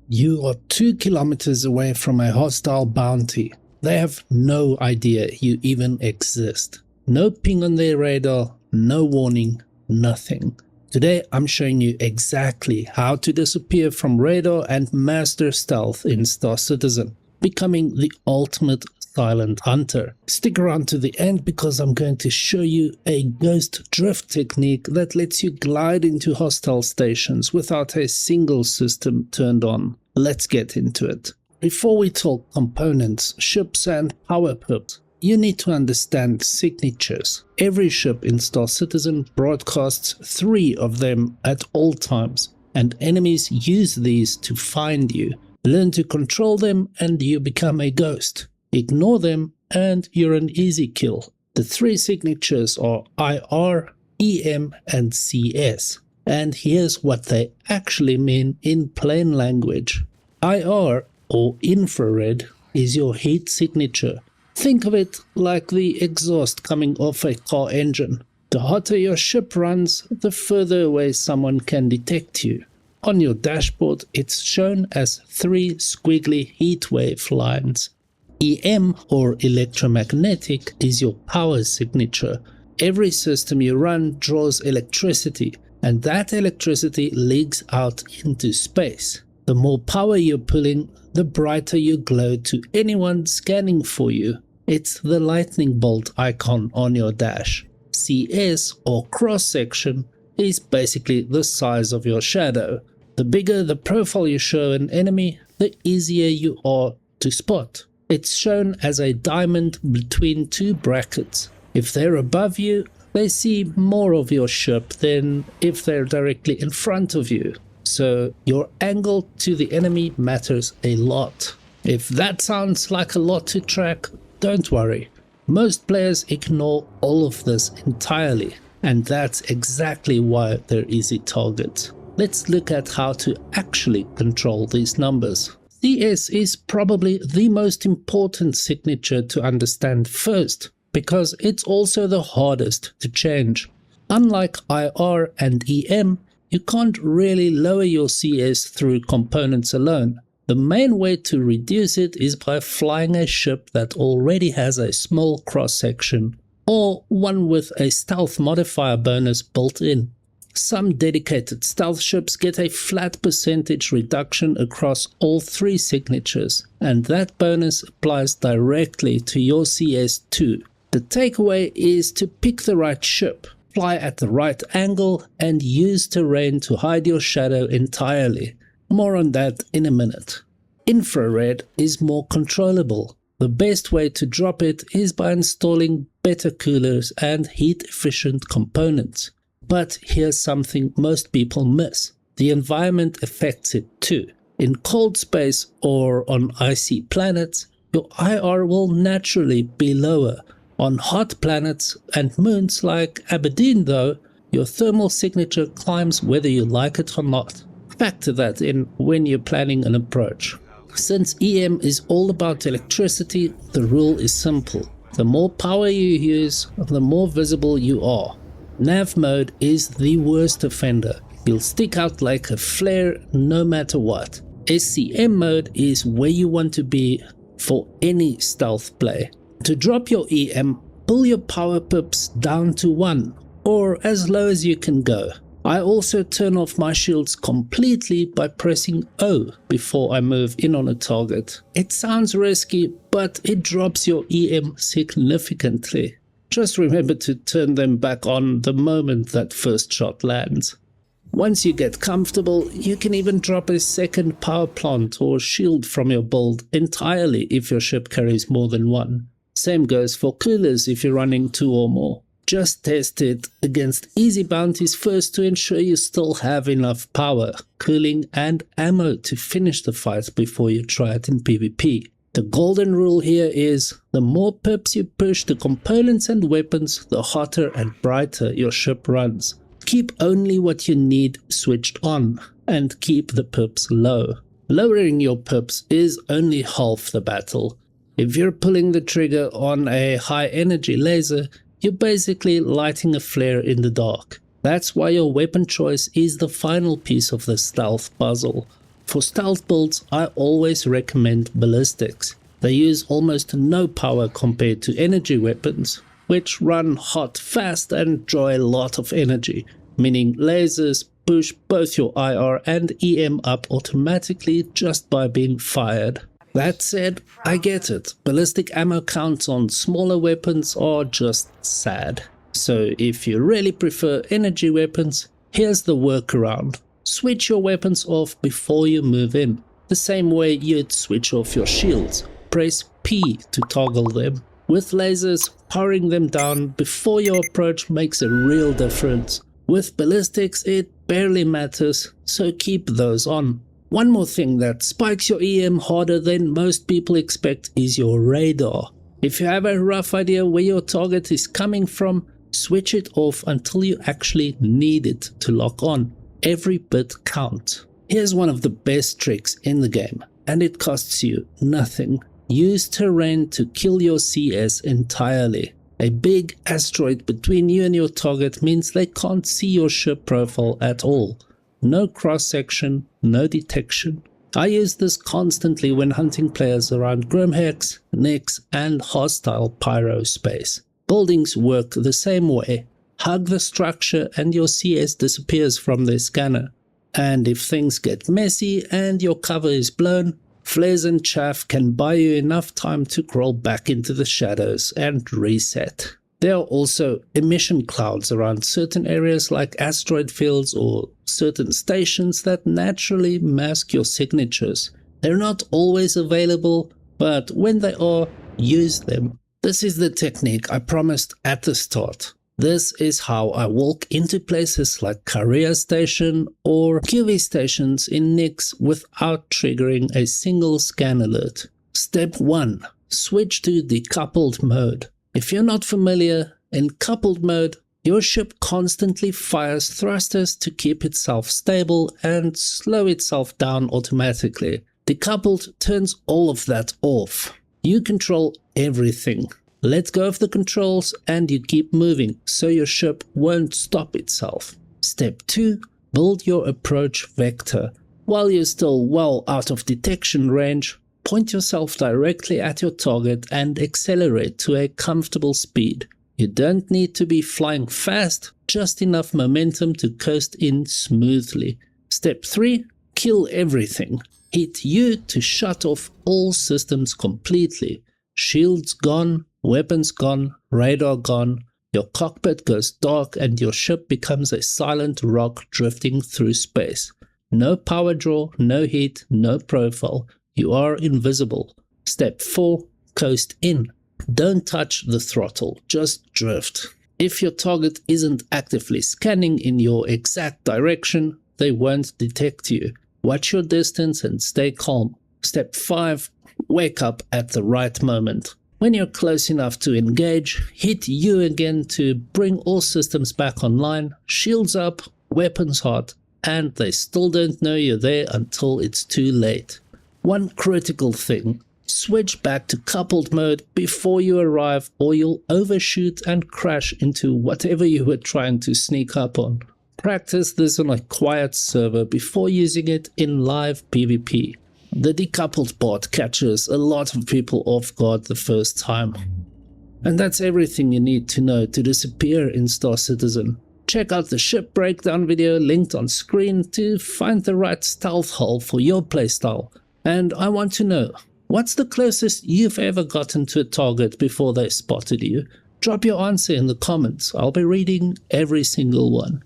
You are 2 kilometers away from a hostile bounty. They have no idea you even exist. No ping on their radar, no warning, nothing. Today I'm showing you exactly how to disappear from radar and master stealth in Star Citizen, becoming the ultimate silent hunter. Stick around to the end because I'm going to show you a ghost drift technique that lets you glide into hostile stations without a single system turned on. Let's get into it. Before we talk components, ships and power pips, you need to understand signatures. Every ship in Star Citizen broadcasts 3 of them at all times, and enemies use these to find you. Learn to control them and you become a ghost. Ignore them and you're an easy kill. The 3 signatures are IR, EM and CS. And here's what they actually mean in plain language. IR, or infrared, is your heat signature. Think of it like the exhaust coming off a car engine. The hotter your ship runs, the further away someone can detect you. On your dashboard, it's shown as 3 squiggly heat wave lines. EM, or electromagnetic, is your power signature. Every system you run draws electricity, and that electricity leaks out into space. The more power you're pulling, the brighter you glow to anyone scanning for you. It's the lightning bolt icon on your dash. CS, or cross-section, is basically the size of your shadow. The bigger the profile you show an enemy, the easier you are to spot. It's shown as a diamond between 2 brackets. If they're above you, they see more of your ship than if they're directly in front of you. So your angle to the enemy matters a lot. If that sounds like a lot to track, don't worry. Most players ignore all of this entirely, and that's exactly why they're easy targets. Let's look at how to actually control these numbers. CS is probably the most important signature to understand first, because it's also the hardest to change. Unlike IR and EM, you can't really lower your CS through components alone. The main way to reduce it is by flying a ship that already has a small cross-section, or one with a stealth modifier bonus built in. Some dedicated stealth ships get a flat percentage reduction across all 3 signatures, and that bonus applies directly to your CS too. The takeaway is to pick the right ship, fly at the right angle, and use terrain to hide your shadow entirely. More on that in a minute. Infrared is more controllable. The best way to drop it is by installing better coolers and heat-efficient components. But here's something most people miss. The environment affects it too. In cold space or on icy planets, your IR will naturally be lower. On hot planets and moons like Aberdeen though, your thermal signature climbs whether you like it or not. Factor that in when you're planning an approach. Since EM is all about electricity, the rule is simple. The more power you use, the more visible you are. Nav mode is the worst offender. You'll stick out like a flare no matter what. SCM mode is where you want to be for any stealth play. To drop your EM, pull your power pips down to 1, or as low as you can go. I also turn off my shields completely by pressing O before I move in on a target. It sounds risky, but it drops your EM significantly. Just remember to turn them back on the moment that first shot lands. Once you get comfortable, you can even drop a second power plant or shield from your build entirely if your ship carries more than 1. Same goes for coolers if you're running 2 or more. Just test it against easy bounties first to ensure you still have enough power, cooling and ammo to finish the fight before you try it in PvP. The golden rule here is, the more pips you push the components and weapons, the hotter and brighter your ship runs. Keep only what you need switched on, and keep the pips low. Lowering your pips is only half the battle. If you're pulling the trigger on a high energy laser, you're basically lighting a flare in the dark. That's why your weapon choice is the final piece of the stealth puzzle. For stealth builds, I always recommend Ballistics. They use almost no power compared to energy weapons, which run hot fast and draw a lot of energy, meaning lasers push both your IR and EM up automatically just by being fired. That said, I get it. Ballistic ammo counts on smaller weapons are just sad. So if you really prefer energy weapons, here's the workaround. Switch your weapons off before you move in, the same way you'd switch off your shields. Press P to toggle them. With lasers, powering them down before your approach makes a real difference. With ballistics, it barely matters, so keep those on. One more thing that spikes your EM harder than most people expect is your radar. If you have a rough idea where your target is coming from, switch it off until you actually need it to lock on. Every bit counts. Here's one of the best tricks in the game, and it costs you nothing. Use terrain to kill your CS entirely. A big asteroid between you and your target means they can't see your ship profile at all. No cross-section, no detection. I use this constantly when hunting players around Grim Hex, Nyx, and hostile pyro space. Buildings work the same way. Hug the structure and your CS disappears from their scanner. And if things get messy and your cover is blown, flares and chaff can buy you enough time to crawl back into the shadows and reset. There are also emission clouds around certain areas like asteroid fields or certain stations that naturally mask your signatures. They're not always available, but when they are, use them. This is the technique I promised at the start. This is how I walk into places like Kareah Station or QV stations in Nyx without triggering a single scan alert. Step 1. Switch to decoupled mode. If you're not familiar, in coupled mode, your ship constantly fires thrusters to keep itself stable and slow itself down automatically. Decoupled turns all of that off. You control everything. Let go of the controls and you keep moving so your ship won't stop itself. Step 2. Build your approach vector. While you're still well out of detection range, point yourself directly at your target and accelerate to a comfortable speed. You don't need to be flying fast, just enough momentum to coast in smoothly. Step 3. Kill everything. Hit U to shut off all systems completely. Shields gone, weapons gone, radar gone, your cockpit goes dark and your ship becomes a silent rock drifting through space. No power draw, no heat, no profile. You are invisible. Step 4. Coast in. Don't touch the throttle, just drift. If your target isn't actively scanning in your exact direction, they won't detect you. Watch your distance and stay calm. Step 5. Wake up at the right moment. When you're close enough to engage, hit U again to bring all systems back online, shields up, weapons hot, and they still don't know you're there until it's too late. One critical thing, switch back to coupled mode before you arrive or you'll overshoot and crash into whatever you were trying to sneak up on. Practice this on a quiet server before using it in live PvP. The decoupled bot catches a lot of people off guard the first time. And that's everything you need to know to disappear in Star Citizen. Check out the ship breakdown video linked on screen to find the right stealth hull for your playstyle. And I want to know, what's the closest you've ever gotten to a target before they spotted you? Drop your answer in the comments. I'll be reading every single one.